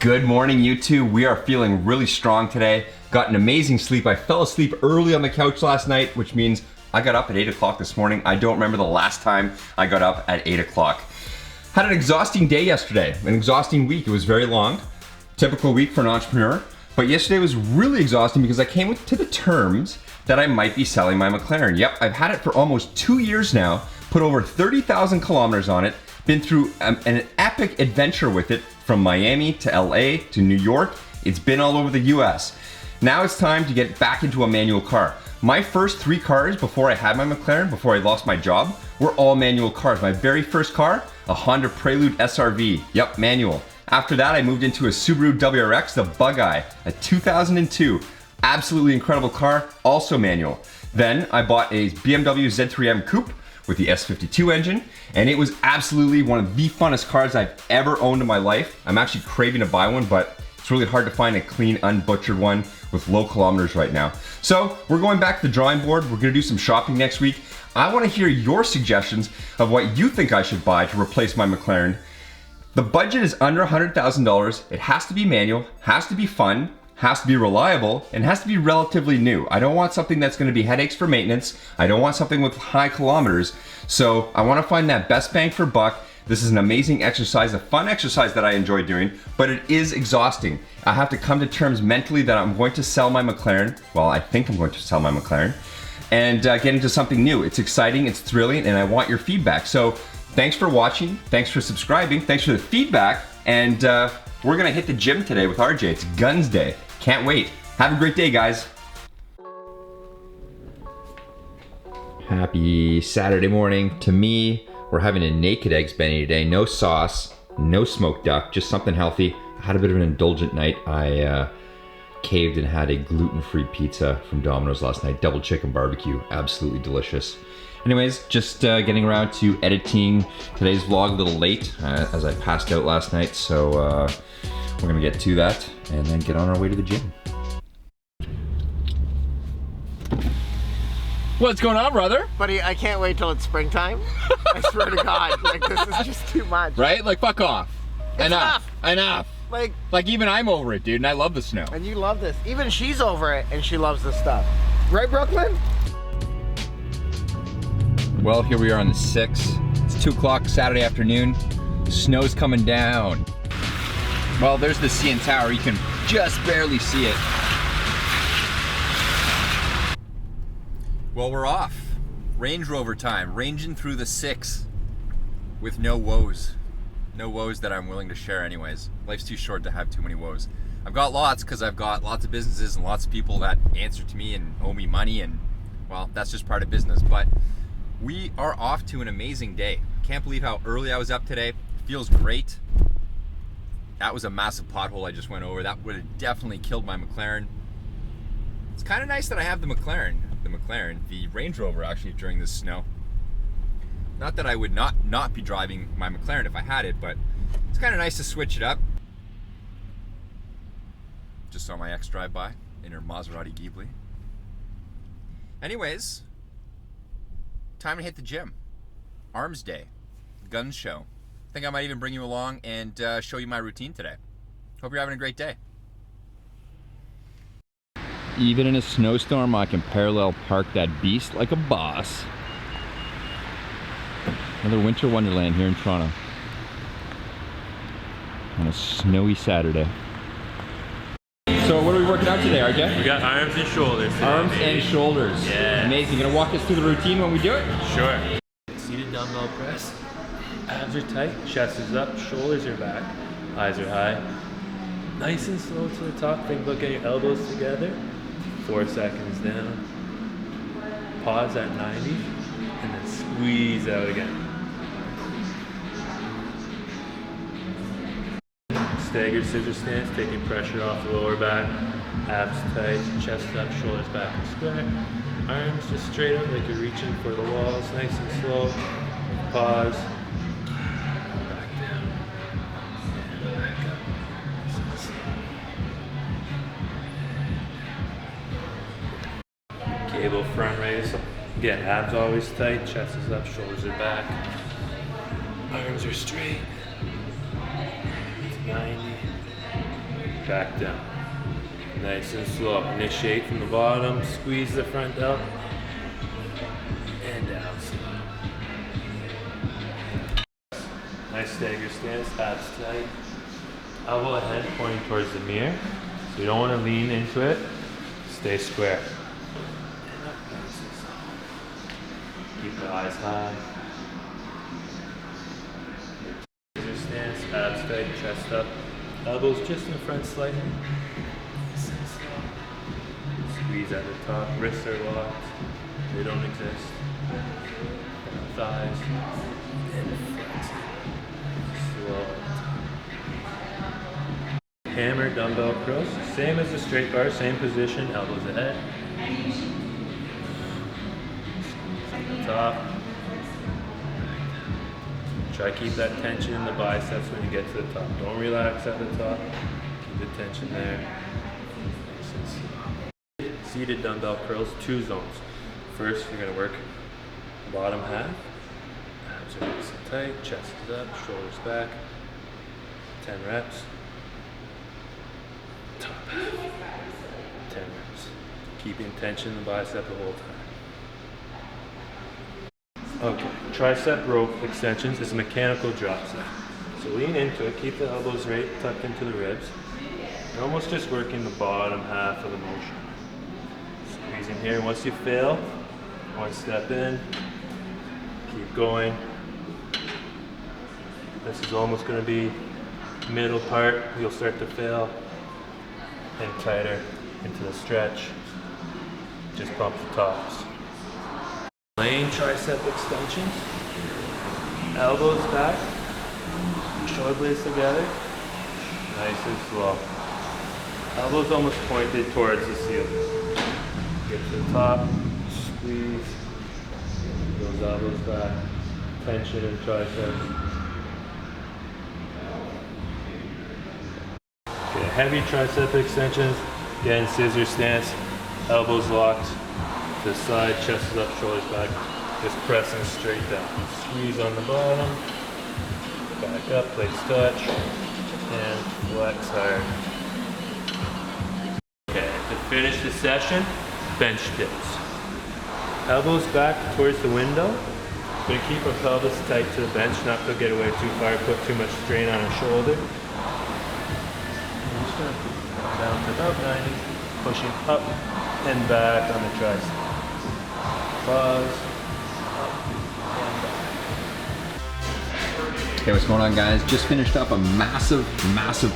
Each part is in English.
Good morning, YouTube. We are feeling really strong today. Got an amazing sleep. I fell asleep early on the couch last night, which means I got up at 8 o'clock this morning. I don't remember the last time I got up at 8 o'clock. Had an exhausting day yesterday, an exhausting week. It was very long, typical week for an entrepreneur. But yesterday was really exhausting because I came to the terms that I might be selling my McLaren. Yep, I've had it for almost 2 years now, put over 30,000 kilometers on it, been through an epic adventure with it from Miami to LA to New York. It's been all over the US. Now it's time to get back into a manual car. My first 3 cars before I had my McLaren, before I lost my job, were all manual cars. My very first car, a Honda Prelude SRV. Yep, manual. After that, I moved into a Subaru WRX, the Bug-Eye, a 2002. Absolutely incredible car, also manual. Then I bought a BMW Z3M Coupe with the S52 engine, and it was absolutely one of the funnest cars I've ever owned in my life. I'm actually craving to buy one, but it's really hard to find a clean, unbutchered one with low kilometers right now. So we're going back to the drawing board. We're gonna do some shopping next week. I wanna hear your suggestions of what you think I should buy to replace my McLaren. The budget is under $100,000. It has to be manual, has to be fun, has to be reliable, and has to be relatively new. I don't want something that's gonna be headaches for maintenance. I don't want something with high kilometers. So I wanna find that best bang for buck. This is an amazing exercise, a fun exercise that I enjoy doing, but it is exhausting. I have to come to terms mentally that I'm going to sell my McLaren. Well, I think I'm going to sell my McLaren and get into something new. It's exciting, it's thrilling, and I want your feedback. So thanks for watching, thanks for subscribing, thanks for the feedback, and we're gonna hit the gym today with RJ. It's Guns Day. Can't wait. Have a great day, guys. Happy Saturday morning to me. We're having a naked eggs Benny today. No sauce, no smoked duck, just something healthy. I had a bit of an indulgent night. I caved and had a gluten-free pizza from Domino's last night. Double chicken barbecue, absolutely delicious. Anyways, just getting around to editing today's vlog a little late as I passed out last night. So we're gonna get to that and then get on our way to the gym. What's going on, brother? Buddy, I can't wait till it's springtime. I swear to God, like this is just too much. Right? Like, fuck off. Enough. Enough. Like even I'm over it, dude, and I love the snow. And you love this. Even she's over it, and she loves this stuff. Right, Brooklyn? Well, here we are on the 6th. It's 2 o'clock Saturday afternoon. Snow's coming down. Well, there's the CN Tower. You can just barely see it. Well, we're off. Range Rover time, ranging through the 6 with no woes. No woes that I'm willing to share anyways. Life's too short to have too many woes. I've got lots because I've got lots of businesses and lots of people that answer to me and owe me money, and well, that's just part of business. But we are off to an amazing day. Can't believe how early I was up today. Feels great. That was a massive pothole I just went over. That would have definitely killed my McLaren. It's kind of nice that I have the McLaren, the Range Rover actually during this snow. Not that I would not be driving my McLaren if I had it, but it's kind of nice to switch it up. Just saw my ex drive by in her Maserati Ghibli. Anyways, time to hit the gym. Arms Day, guns show. I think I might even bring you along and show you my routine today. Hope you're having a great day. Even in a snowstorm, I can parallel park that beast like a boss. Another winter wonderland here in Toronto on a snowy Saturday. So what are we working out today, RJ? We got arms and shoulders today, Arms baby. and shoulders. Yeah. Amazing. Gonna walk us through the routine when we do it? Sure. Seated dumbbell press. Abs are tight, chest is up, shoulders are back, eyes are high. Nice and slow to the top. Think about getting your elbows together. 4 seconds down. Pause at 90, and then squeeze out again. Staggered scissor stance, taking pressure off the lower back. Abs tight, chest up, shoulders back and square. Arms just straight up like you're reaching for the walls, nice and slow. Pause. Back down. And back up. Nice and slow. Cable front raise. Again, abs always tight, chest is up, shoulders are back. Arms are straight. 90. back down. Nice and slow. Initiate from the bottom, squeeze the front up, and down. Nice stagger stance, abs tight. Elbow ahead, pointing towards the mirror. So you don't want to lean into it. Stay square. And up, keep the eyes high. Stagger stance, abs tight, chest up. Elbows just in front slightly. Squeeze at the top. Wrists are locked. They don't exist. Thighs. And flex. Slow. Hammer dumbbell curls. Same as the straight bar, same position. Elbows ahead. Squeeze at the top. Try to keep that tension in the biceps when you get to the top. Don't relax at the top. Keep the tension there. Seated dumbbell curls, 2 zones. First, you're going to work the bottom half. Abs are nice and tight, chest is up, shoulders back. 10 reps. Top half. 10 reps. Keeping tension in the bicep the whole time. Okay, tricep rope extensions is a mechanical drop set. So lean into it, keep the elbows right tucked into the ribs. You're almost just working the bottom half of the motion. Squeeze in here. Once you fail, 1 step in, keep going. This is almost going to be middle part. You'll start to fail. And tighter into the stretch. Just pump the tops. Plain tricep extensions. Elbows back. Shoulder blades together. Nice and slow. Elbows almost pointed towards the ceiling. Get to the top. Squeeze. Those elbows back. Tension in triceps. Okay, heavy tricep extensions. Again, scissor stance. Elbows locked. To the side, chest is up, shoulders back. Just pressing straight down. Squeeze on the bottom. Back up, plates touch. And flex hard. Okay, to finish the session, bench dips. Elbows back towards the window. We're gonna keep our pelvis tight to the bench, not to get away too far, put too much strain on our shoulder. I'm just gonna down to about 90, pushing up and back on the tricep. Pause, up and back. Okay, what's going on, guys? Just finished up a massive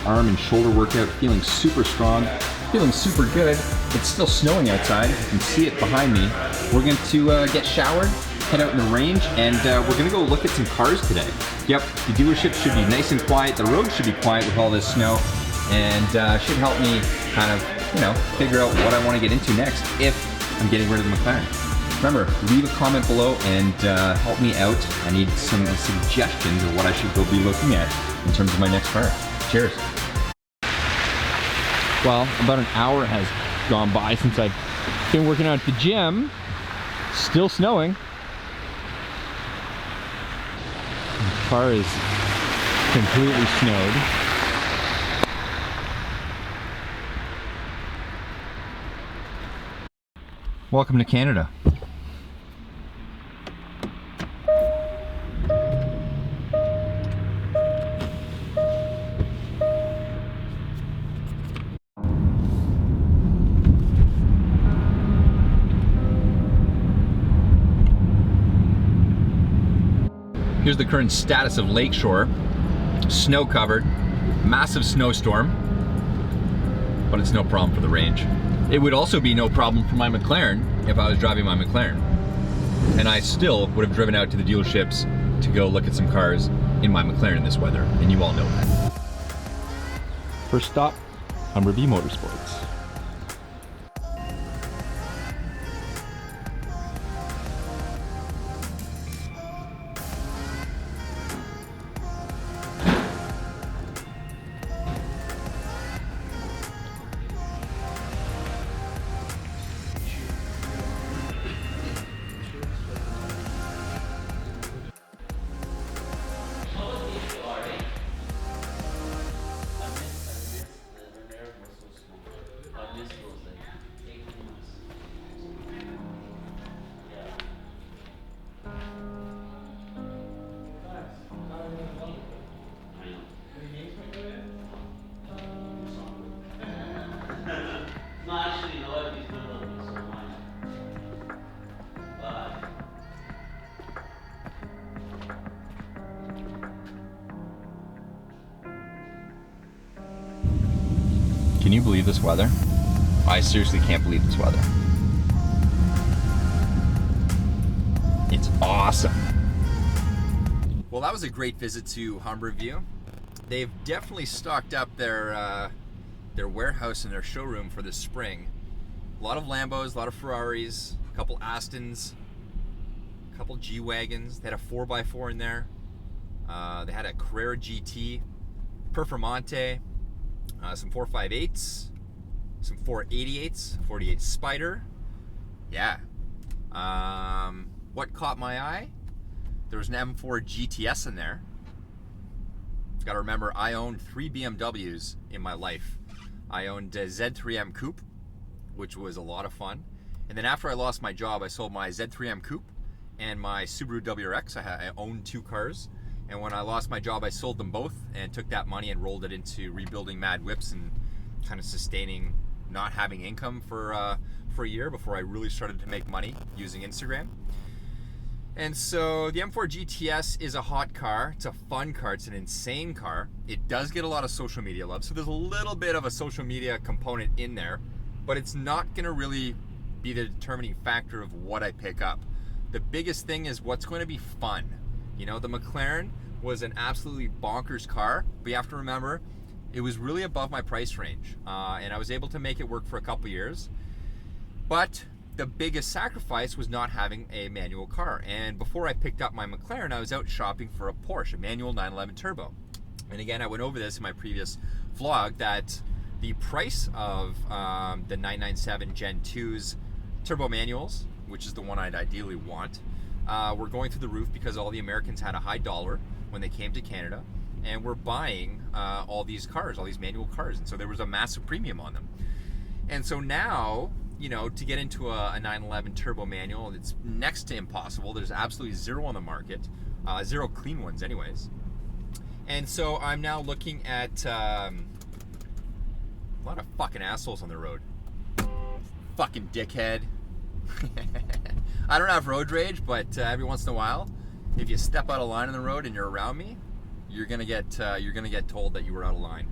arm and shoulder workout, feeling super strong, feeling super good. It's still snowing outside. You can see it behind me. We're going to get showered, head out in the range, and we're going to go look at some cars today. Yep, the dealership should be nice and quiet. The road should be quiet with all this snow, and should help me kind of, you know, figure out what I want to get into next if I'm getting rid of the McLaren. Remember, leave a comment below and help me out. I need some suggestions of what I should go be looking at in terms of my next car. Cheers. Well, about an hour has gone by since I've been working out at the gym. Still snowing. The car is completely snowed. Welcome to Canada. Here's the current status of Lakeshore. Snow covered, massive snowstorm, but it's no problem for the range. It would also be no problem for my McLaren if I was driving my McLaren. And I still would have driven out to the dealerships to go look at some cars in my McLaren in this weather, and you all know that. First stop, Humber-B Motorsports. Can you believe this weather? I seriously can't believe this weather. It's awesome. Well, that was a great visit to Humberview. They've definitely stocked up their warehouse and their showroom for this spring. A lot of Lambos, a lot of Ferraris, a couple Astons, a couple G-Wagons. They had a 4x4 in there. They had a Carrera GT, Performante, some 458s, some 488s, 48 Spider. Yeah. What caught my eye? There was an M4 GTS in there. Got to remember, I owned 3 BMWs in my life. I owned a Z3M Coupe, which was a lot of fun. And then after I lost my job, I sold my Z3M Coupe and my Subaru WRX. I owned 2 cars. And when I lost my job, I sold them both and took that money and rolled it into rebuilding MadWhips and kind of sustaining not having income for a year before I really started to make money using Instagram. And so the M4 GTS is a hot car. It's a fun car. It's an insane car. It does get a lot of social media love. So there's a little bit of a social media component in there, but it's not going to really be the determining factor of what I pick up. The biggest thing is what's going to be fun. You know, the McLaren was an absolutely bonkers car, but you have to remember, it was really above my price range. And I was able to make it work for a couple years. But the biggest sacrifice was not having a manual car. And before I picked up my McLaren, I was out shopping for a Porsche, a manual 911 turbo. And again, I went over this in my previous vlog, that the price of the 997 Gen 2's turbo manuals, which is the one I'd ideally want, were going through the roof because all the Americans had a high dollar when they came to Canada and were buying all these cars, all these manual cars. And so there was a massive premium on them. And so now, you know, to get into a 911 turbo manual, it's next to impossible. There's absolutely zero on the market, zero clean ones anyways. And so I'm now looking at a lot of fucking assholes on the road. Fucking dickhead. I don't have road rage, but every once in a while, if you step out of line on the road and you're around me, you're gonna get told that you were out of line.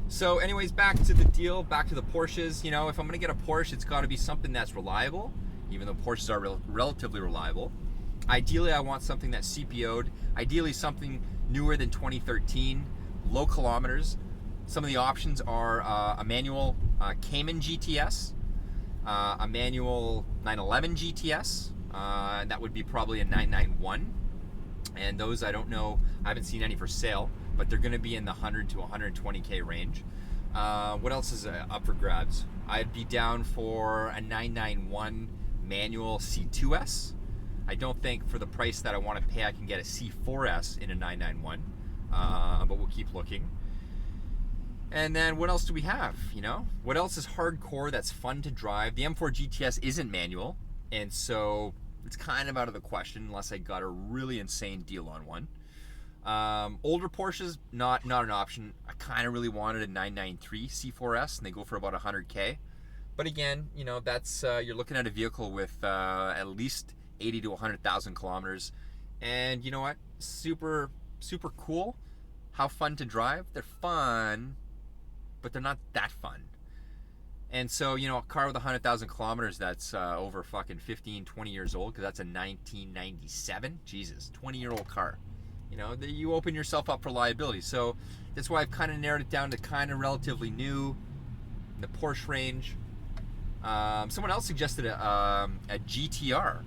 So anyways, back to the deal, back to the Porsches. You know, if I'm gonna get a Porsche, it's gotta be something that's reliable, even though Porsches are relatively reliable. Ideally, I want something that's CPO'd, ideally something newer than 2013, low kilometers. Some of the options are a manual Cayman GTS, a manual 911 GTS, that would be probably a 991. And those, I don't know, I haven't seen any for sale, but they're gonna be in the 100 to 120K range. What else is up for grabs? I'd be down for a 991 manual C2S. I don't think for the price that I want to pay, I can get a C4S in a 991, but we'll keep looking. And then what else do we have, you know? What else is hardcore that's fun to drive? The M4 GTS isn't manual, and so it's kind of out of the question unless I got a really insane deal on one. Older Porsches, not an option. I kind of really wanted a 993 C4S, and they go for about 100K. But again, you know, that's you're looking at a vehicle with at least 80 to 100,000 kilometers. And you know what? Super cool. How fun to drive? They're fun, but they're not that fun. And so, you know, a car with 100,000 kilometers that's over fucking 15, 20 years old, because that's a 1997. Jesus, 20-year-old car. You know, you open yourself up for liability. So that's why I've kind of narrowed it down to kind of relatively new in the Porsche range. Someone else suggested a GTR.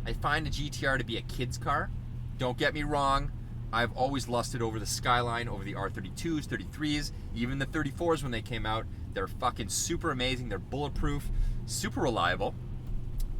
I find a GTR to be a kid's car. Don't get me wrong. I've always lusted over the Skyline, over the R32s, 33s, even the 34s when they came out. They're fucking super amazing. They're bulletproof, super reliable.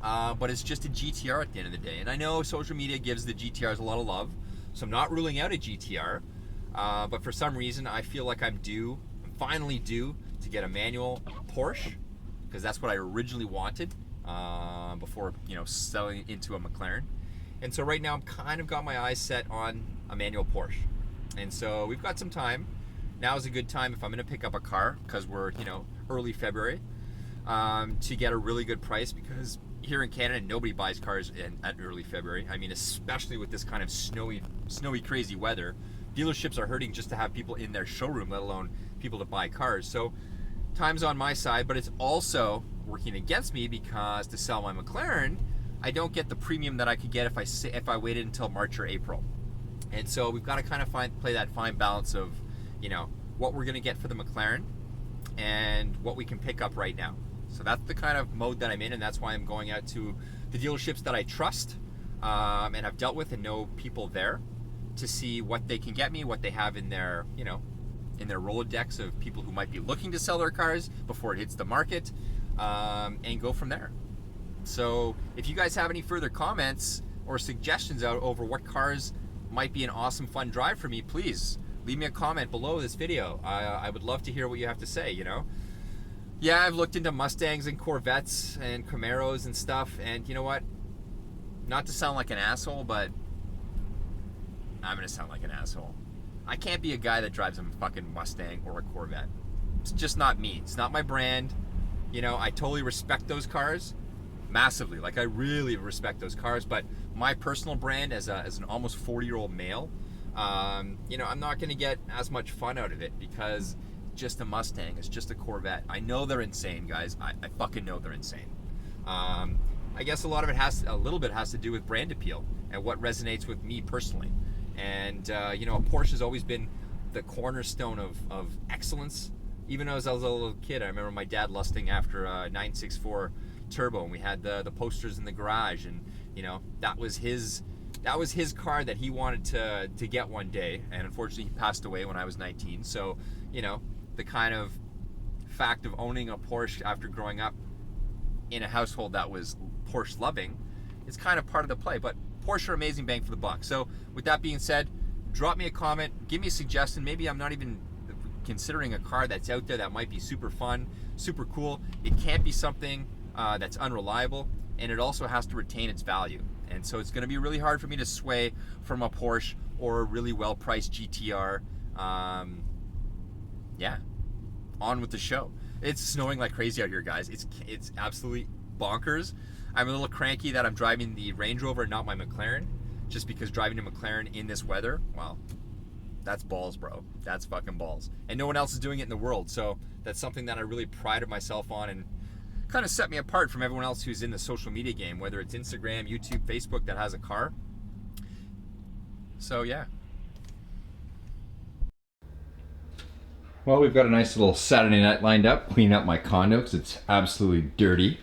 But it's just a GTR at the end of the day. And I know social media gives the GTRs a lot of love, so I'm not ruling out a GTR. But for some reason, I feel like I'm finally due to get a manual Porsche, because that's what I originally wanted before, you know, selling into a McLaren. And so right now I'm kind of got my eyes set on a manual Porsche. And so we've got some time. Now is a good time if I'm gonna pick up a car, because we're, you know, early February, to get a really good price, because here in Canada, nobody buys cars at early February. I mean, especially with this kind of snowy, crazy weather. dealerships are hurting just to have people in their showroom, let alone people to buy cars. So time's on my side, but it's also working against me because to sell my McLaren, I don't get the premium that I could get if I waited until March or April. And so we've got to kind of play that fine balance of, you know, what we're going to get for the McLaren and what we can pick up right now. So that's the kind of mode that I'm in, and that's why I'm going out to the dealerships that I trust and I've dealt with and know people there to see what they can get me, what they have in their, you know, in their Rolodex of people who might be looking to sell their cars before it hits the market, and go from there. So if you guys have any further comments or suggestions out over what cars might be an awesome fun drive for me, please leave me a comment below this video. I would love to hear what you have to say, you know. Yeah, I've looked into Mustangs and Corvettes and Camaros and stuff, and you know what? Not to sound like an asshole, but I'm gonna sound like an asshole. I can't be a guy that drives a fucking Mustang or a Corvette. It's just not me. It's not my brand. You know, I totally respect those cars massively. Like, I really respect those cars, but my personal brand as an almost 40-year-old male, you know, I'm not gonna get as much fun out of it because just a Mustang, it's just a Corvette. I know they're insane, guys. I fucking know they're insane. I guess a little bit has to do with brand appeal and what resonates with me personally. And you know, Porsche has always been the cornerstone of excellence. Even as I was a little kid, I remember my dad lusting after a 964 Turbo, and we had the posters in the garage, and you know, that was his car that he wanted to get one day. And unfortunately, he passed away when I was 19. So, you know, the kind of fact of owning a Porsche after growing up in a household that was Porsche loving, it's kind of part of the play. But Porsche are amazing bang for the buck. So with that being said, drop me a comment, give me a suggestion. Maybe I'm not even considering a car that's out there that might be super fun, super cool. It can't be something that's unreliable, and it also has to retain its value. And so it's going to be really hard for me to sway from a Porsche or a really well-priced GTR. Yeah, on with the show. It's snowing like crazy out here, guys. It's absolutely bonkers. I'm a little cranky that I'm driving the Range Rover and not my McLaren, just because driving a McLaren in this weather, well, that's balls, bro. That's fucking balls. And no one else is doing it in the world, so that's something that I really prided myself on and kind of set me apart from everyone else who's in the social media game, whether it's Instagram, YouTube, Facebook, that has a car. So yeah. Well, we've got a nice little Saturday night lined up, cleaning up my condo because it's absolutely dirty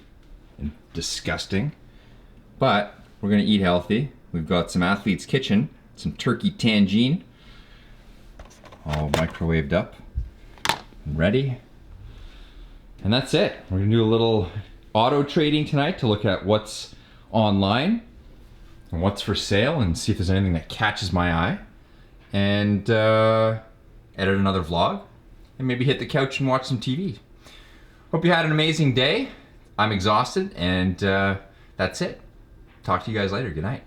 and disgusting. But we're gonna eat healthy. We've got some Athlete's Kitchen, some turkey tangine, all microwaved up and ready. And that's it. We're gonna do a little auto trading tonight to look at what's online and what's for sale and see if there's anything that catches my eye. And edit another vlog and maybe hit the couch and watch some TV. Hope you had an amazing day. I'm exhausted, and that's it. Talk to you guys later. Good night.